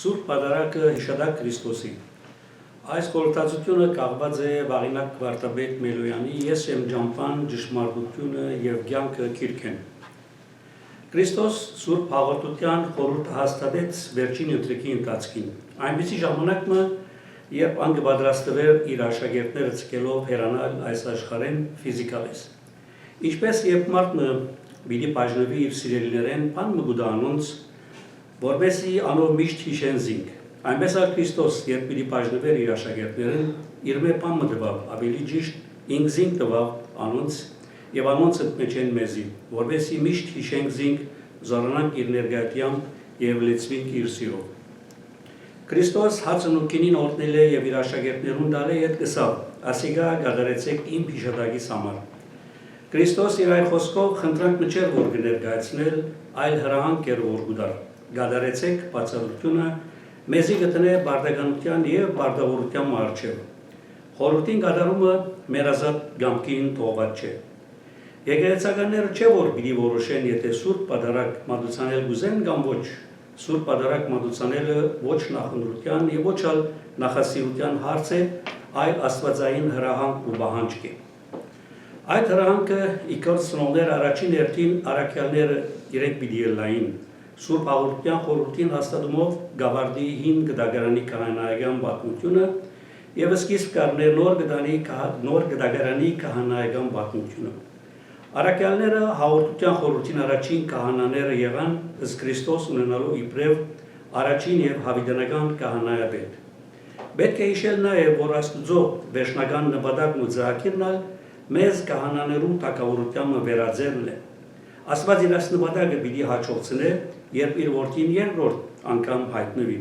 Սուրբ Պատարագը հիշադակ Քրիստոսի։ Այս խորհրդածությունը կախված է Վաղինակ Վարդապետ Մելոյանի «Ես եմ ճամփան, ճշմարտությունը և կյանքը» գիրքեն։ Քրիստոս Սուրբ Հաղորդության խորհուրդը հաստատեց վերջին ընթրիքի ընթացքին։ Այնպիսի ժամանակը, երբ ան կպատրաստվեր իր աշակերտները ցկելով հեռանալ այս աշխարհեն ֆիզիկապես։ Ինչպես երբ մարդը պիտի բաժնվի իր սիրելիներեն, բան մգուտա անոնց, որպեսզի անով միշտ հիշեն զինք։ Այնպես էլ Քրիստոս, երբ պիտի բաժնվեր իր աշակերտներին, իր մեր բան տվավ, ավելի ճիշտ ինք զինք տվավ անոնց եւ անոնց ընդմեջեն մեզի, որպեսզի միշտ հիշենք զինք, զորանանք իր ներկայությամբ եւ լեցվենք իր սիրով։ Քրիստոս հացնուկինին օրհնել է եւ իր աշակերտներուն տալ է այդ կսավ, ասիկա գադարեցեք իմ հիշադակիս համար։ Քրիստոս իր այլ խոսքով խնդրանք մջեր որ կներկայացնել, այլ հրահանգ էր որ գուդար։ Գադարեցեք բացառությունը մեզի գտնե բարդականության եւ բարդավորության մարջև։ Խորհրդին գադարումը մեր ազատ գամքին թողված չէ։ Եկեղեցականները չէ որ պիտի որոշեն, եթե Սուրբ Պատարագ մատուցանել գուզեն կամ ոչ։ Սուրբ Պատարագ մատուցանելը ոչ նախընտրության եւ ոչ էլ նախասիրության հարց է, այլ աստվածային հրահանգ ու պահանջ է։ Այդ հրահանգը իքոր ծնողներ առաջին հերթին առաքյալները իրենք պիտի լային։ Սուրբ Հաղորդության խորհրդին հաստատումով գավառդի 5 գդագարանի քահանայական պատմությունը եւ սկիզբ կառներ նոր գդագարանի քահանայական պատմությունը։ Առաքյալները հաղորդության խորհրդին առաջին քահանաները եղան, ըստ Քրիստոս ունենալու իբրև առաջին եւ հավիտենական քահանայապետ։ Պետք է հիշել նաեւ, որ Աստուծո վերջնական նպատակն ու ծրագիրն մեզ քահանաներու թակավորությանը վերաձելն է։ Աստված իր նպատակը պիտի հաջողցնե, երբ իր որդին երկրորդ անգամ հայտնվի։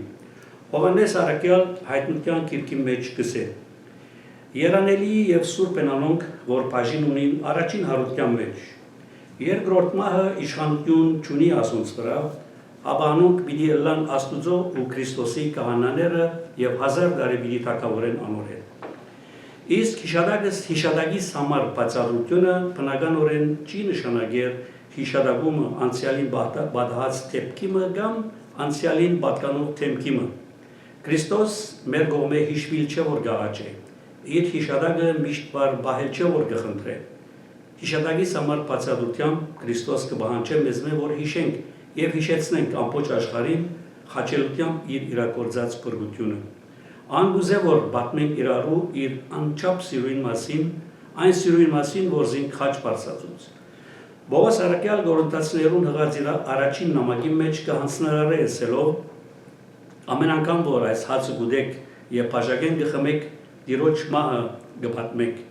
Հովհաննես առաքյալ հայտնության գիրքի մեջ գսե. Երանելի եւ սուրբ են անոնք, որ բաժին ունին առաջին հարության մեջ։ Երկրորդ մահը իշխանություն չունի ասոնց վրա, ապա անոնք պիտի ըլլան Աստուծո ու Քրիստոսի քահանաները եւ 1000 տարի պիտի թակավորեն անոր հետ։ Իսկ հիշադակիս համար բացառությունը բնականորեն չի նշանակեր հիշադակումը անցյալին բադահած թեպքիմը կամ անցյալին պատկանող թեմքիմը։ Քրիստոս մեր կողմէ հիշվիլ չէ որ գաղաճ է։ Իր հիշադակը միշտ բահել չէ որ կխնդրե։ Հիշադակիս համար բացառությամբ Քրիստոս կպահանջե մեզ որ հիշենք եւ հիշեցնենք ամբողջ աշխարհին խաչելությամբ իր իրագործած փրկությունը։ Ան գուզե որ պատմենք իրարու իր անչափ սիրույն մասին, այն սիրույն մասին, որ զինք խաչ բարձրացուց։ Բողոս առաքյալ Կորինթացիներուն հղած իր առաջին նամակի մեջ կհանձնարարե ասելով. ամեն անգամ որ այս հացը գուտեք եւ բաժակեն գխմեք, Տիրոջ մահը կպատմեք,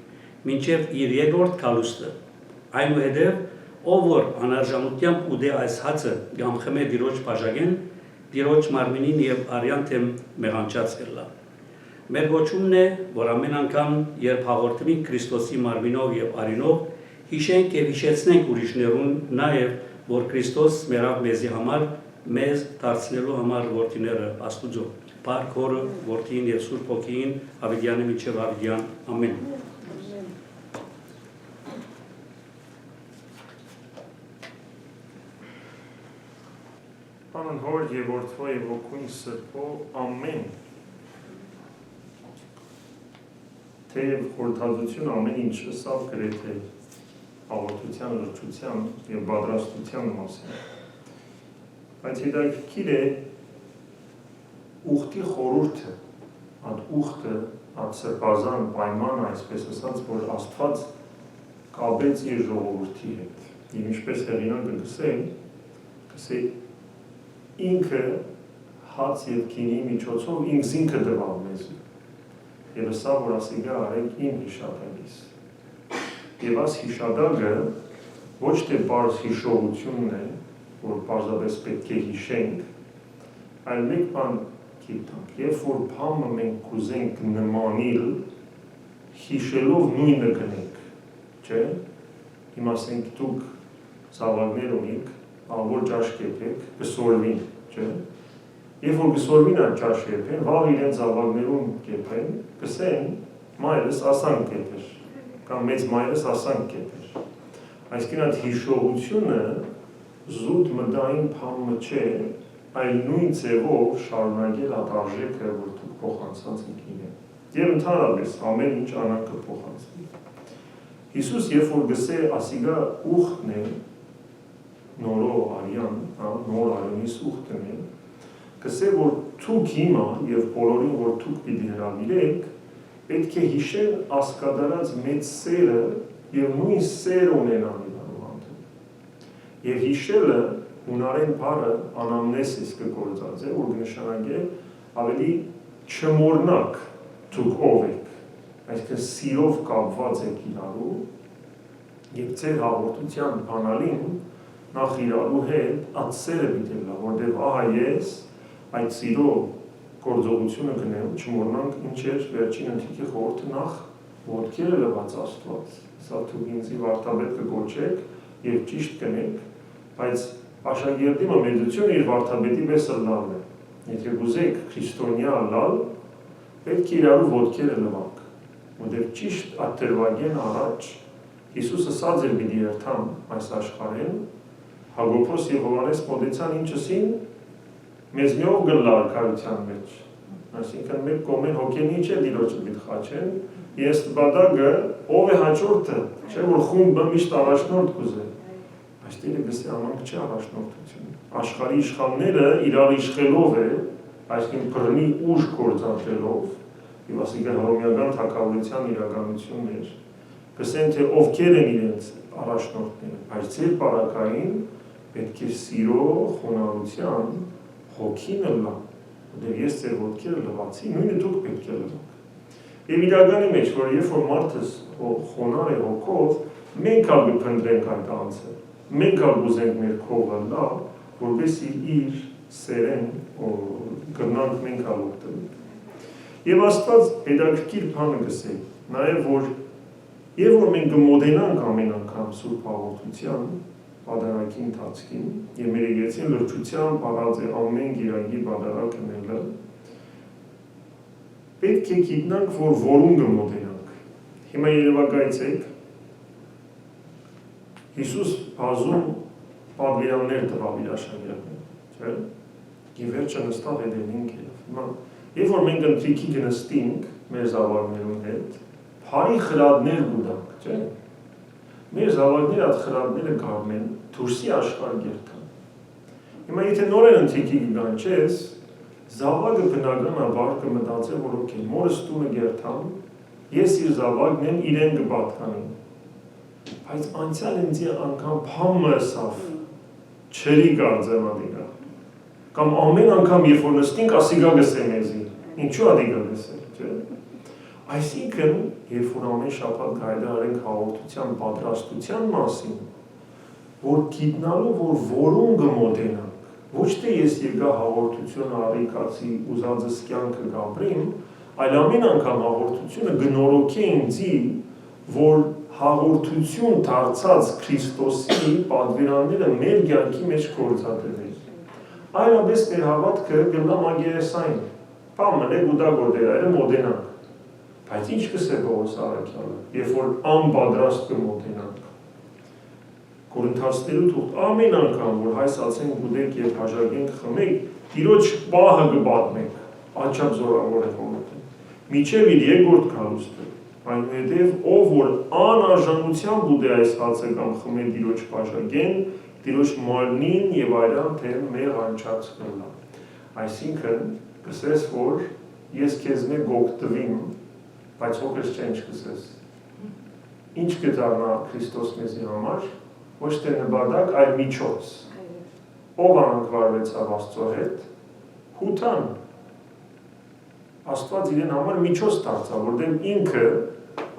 մինչեւ իր երկրորդ քալուստը։ Այնուհետեւ ով որ անարժանությամբ ուտե այս հացը կամ խմե Տիրոջ բաժակեն, Տիրոջ մարմինին եւ արյան թեմ մեղանչած կլա։ Մեր գոչումն է, որ ամեն անգամ, երբ հաղորդվենք Քրիստոսի մարմինով եւ արինով, հիշենք եւ հիշեցնենք ուրիշներուն, նաեւ որ Քրիստոս մերավ մեզի համար, մեզ դարձնելու համար որդիները Աստուծո։ Փառք Հորը, Որդին եւ Սուրբ Հոգին, Ավետյանը մինչեւ Ավետյան։ Ամեն։ Անուն Հոր եւ Որդու եւ Հոգուն Սրբո, ամեն։ Թեև խորհրդածությունը ամեն ինչ ասավ գրեթե հաղորդության լրջության եւ պատրաստության մասին։ Բայց հետաքրքիր է ուխտի խորհուրդը, այդ ուխտը, այդ սրբազան պայմանը, այսպես ասած, որ Աստված կապեց իր ժողովրդի հետ։ Եվ ինչպես հեղինակը գսե ինքը հաց եւ քինի միջոցով ինքս ինքը տվավ մեզ։ Եվ սա որ ասիկա արեք իմ հիշադակիս։ Եվ այս հիշադակը ոչ թե բարձ հիշողությունն է, որ պարզապես պետք է հիշենք, այլ մեկ բան գիտենք, երբ որ բամը մենք կուզենք նմանիլ, հիշելով նույնը գնենք, չէ՞։ Հիմա ասենք դուք զավակներ ունիք, որ ճաշ կեպեք, կսորվին, չէ՞։ Երբ որ կսորվին այդ ճաշ կեպեն, վաղ իրեն զավակներուն կեպեն, կսեն մայրս ասանք կեպեր, կամ մեծ մայրս ասանք կեպեր։ Այսինքն այդ հիշողությունը զուտ մտային բամը չէ, այլ նույն ձևով շարունակել այդ արժեքը, որ դուք փոխանցած եք իրեն։ Եվ ընդհանրապես ամեն ինչ անակ կփոխանցվի։ Հիսուս երբ որ գսե ասիգա ուխտն է, նորո արյան, նոր արյունից ուխտն է, գսե որ դուք հիմա եւ բոլորին որ դուք պիտի հրավիրեք, պետք է հիշել ասկադարած մեծ սերը եւ նույն սեր ունենան իրարու հանդեպ։ Եվ հիշելը հունարեն բառը անամնեսիս կգործած է, որ կնշանակե ավելի չմոռնաք դուք ով եք, այսինքն սիրով կապված եք իրարու եւ ձեր հաղորդության բանալին նախ իրարու հետ այդ սերը պիտի լա, որտեղ ահա ես այդ սիրո գործողությունը գնեմ, չմոռնանք ինչ էր վերջին ընթրիքի խորհուրդը նախ ոտքերը լվաց Աստված, սա դուք ինձի վարդապետ կգոչեք եւ ճիշտ կնեք, բայց աշակերտի մեծությունը իր վարդապետի պես լավն է։ Եթե գուզեք քրիստոնյա լալ, պետք է իրարու ոտքերը լվանք, որտեղ ճիշտ աթերվագեն առաջ Հիսուսը սա ձեր պիտի երթամ այս աշխարհին, Հակոբոս եւ Հովհաննես մոտեցան ինչսին մեզ միով գլար քարության մեջ։ Այսինքն մեկ կողմեն հոգենի չէ դիրոջը պիտի խաչեն, ես բադագը ով է հաջորդը, չէ որ խումբը միշտ առաջնորդ կուզե։ Այստեղ գսե ամանք չէ առաջնորդություն։ Աշխարհի իշխանները իրար իշխելով է, այսինքն բռնի ուժ գործադրելով, եւ ասիկա հռոմեական թագավորության իրականությունն էր։ Գսեն թե ովքեր են իրենց առաջնորդները, բայց ձեր բարակային պետք է սիրո, խոնարհության, հոգին լա, որտեղ ես ձեր ոտքերը լվացի, նույնը դուք պետք է լվաք։ Եվ իրականի մեջ, որ երբ որ մարդը խոնար է հոգով, մենք ալ կփնտրենք այդ անձը, մենք ալ կուզենք մեր քողը լա, որովհետեւ իր սերեն գնանք մենք ալ օգտվենք։ Եվ Աստված հետաքրքիր բանը գսե, նաև որ մենք կմոտենանք ամեն անգամ Սուրբ Հաղորդության պատարագի ընթացքին, եւ մեր եկեղեցին լրջությամբ առած է ամեն գիրակի պատարագը նելը, պետք է գիտնանք, որ որուն կմոտենանք։ Հիմա երևակայեցեք, Հիսուս բազում պատվիրաններ տվավ իր աշակերտներին, չէ՞։ Եվ վերջը նստավ հետևինք էր։ Հիմա երբ որ մենք ընթրիքի կնստինք մեր զավակներուն հետ, բարի խրատներ կուտանք, չէ՞։ Մեր զավակները այդ խրատները գարում են դուրսի աշխարհ գերտան։ Հիմա եթե նոր են ընթրիքի կգան, չես, զավակը բնականաբար կմտածի, որ օքեյ, մորս տունը գերտամ, ես իր զավակն եմ, իրեն կպատկանեմ։ Բայց անցյալ ինձ անգամ փամը սավ չերի կարծեմ ադիգա։ Կամ ամեն անգամ երբ որ նստինք ասիգա գսեմ եզի, ինչու ադիգա գսել, չէ՞։ Այսինքն, երբ որ ամեն շաբաթ գայդը արենք հաղորդության պատրաստության մասին, որ գիտնալու, որ որուն կմոտենանք, ոչ թե ես եկա հաղորդությունը առիկացի ուզածս կյանքը գաբրիմ, այլ ամեն անգամ հաղորդությունը գնորոքի ինձի, որ հաղորդություն դարձած Քրիստոսի պատվիրանները մեր կյանքի մեջ գործադրել։ Այլապես մեր հավատքը գնա մագերեսային, պամնեք ու դա գորդերայրը մոտենանք։ Բայց ինչ կսե Պողոս առաքյալը, երբ որ անպատրաստ կմոտենանք։ Կորինթացիներու թուղթ ամեն անգամ, որ հայս ացենք գուդենք եւ հաժագենք խմենք, Տիրոջ պահը կպատմենք, աչափ զորավոր է խորհուրդը։ Միջև իր երկրորդ քարոզը, այնուհետև ով որ անարժանությամբ ուտե այս հացը կամ խմե Տիրոջ հաժագեն, Տիրոջ մարմնին եւ այլն թե մեր անչած կլա։ Այսինքն, կսես որ ես քեզ մեկ օգտվիմ, բայց հոգս չէ ինչ կսես։ Ինչ կդառնա Քրիստոս մեզի համար, ոչ թե նպատակ, այլ միջոց։ Ով անկվարվեցավ Աստծո հետ, հութան։ Աստված իրեն համար միջոց դարձավ, որտեղ ինքը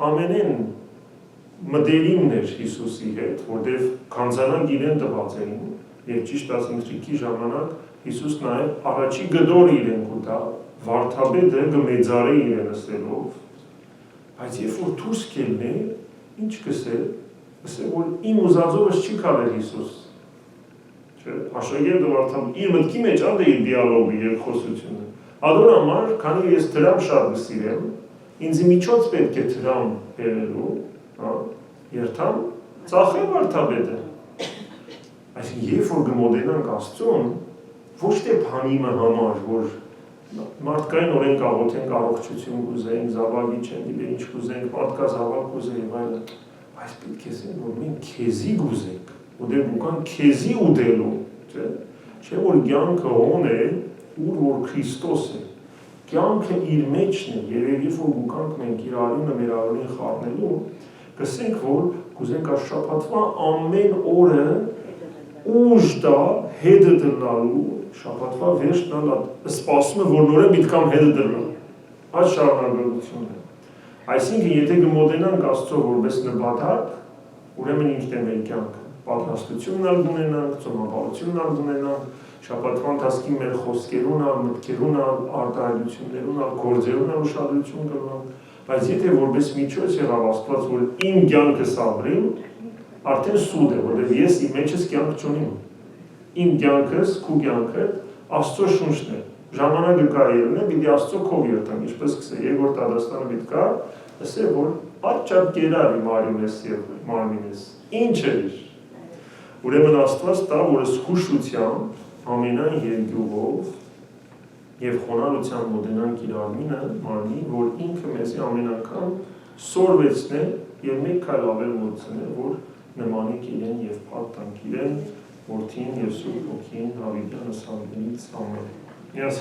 ամենեն մտերիմն էր Հիսուսի հետ, որտեղ քանզանանք իրեն տված էին, եւ ճիշտ ասինքրիքի ժամանակ Հիսուս նաեւ առաջի գդորը իրեն կուտա, վարդապետը կմեծարի իրեն ասելով, բայց երբ որ դուրս կելնե, ինչ կսե, որ իմ ուզածովս չի կարել Հիսուս, չէ, աշակերտը վարդապետը իր մտքի մեջ անդե իր դիալոգը եւ խոսությունը, ադոր համար, քանի ես դրամ շատ կսիրեմ, ինձ միջոց պետք է դրամ բերելու, երթամ, ծախեմ վարդապետը։ Այսինքն երբ որ կմոտենանք Աստծուն, ոչ թե բանիմը համար, որ մարդկային օրենք աղոթենք առողջություն կուզենք, զավակի չեն գիտե ինչ կուզենք, մարդկա զավակ կուզենք, այլն, բայց պետք է ասենք, որ մենք քեզի կուզենք, ուդել բուկան քեզի ուդելու, չէ՞ որ կյանքը հոն է, ուր որ Քրիստոս է, կյանքը իր մեջն է, երևի որ բուկանք մենք իր արյունը մեր արյունին խառնելու, կսենք, որ կուզենք այս շաբաթվա ամեն օրը ուժ դա հետը դրնալու, շաբաթվա վերջն սպասում է, որ նորը միտքամ հետը դրնալ, այս շարունակությունն է։ Այսինքն, եթե կմոտենանք Աստծո որպես նպատակ, ուրեմն ինքն է մեր կյանքը, պատրաստությունն ալ ունենանք, ծոմապահությունն ալ ունենանք, շաբաթվա ընթացքի մեր խոսքերուն ալ, մտքերուն ալ, արտահայտություններուն ալ, գործերուն ալ ուշադրություն կրնանք, բայց եթե որպես միջոց եղավ Աստված, որ իմ կյանքը սավրիմ, արդեն սուտ է, որտեղ ես իմ մեջս կյանք չունիմ։ Իմ կյանքս, քու կյանքը Աստծո շունչն է։ Ժամանակը կա ելն է, պիտի Աստծո քով երթանք, ինչպես կսե, երկրորդ Տադաստանը պիտի կա, ասե, որ աչճապ կերար իմ արյուն ես և մարմին ես, ինչ էր։ Ուրեմն Աստված տա, որ զգուշությամբ, ամենայն երկյուղով և խոնարհությամբ մոտենանք իր արմինը, մարմին, որ ինքը մեզի ամեն անգամ սորվեցնե և մեկ քայլ ավել մոտցնե, որ նմանիկ իրեն և փառք տանք իրեն, Որդին և Սուրբ Հոգին Հավիտյանս ամենից ամեն։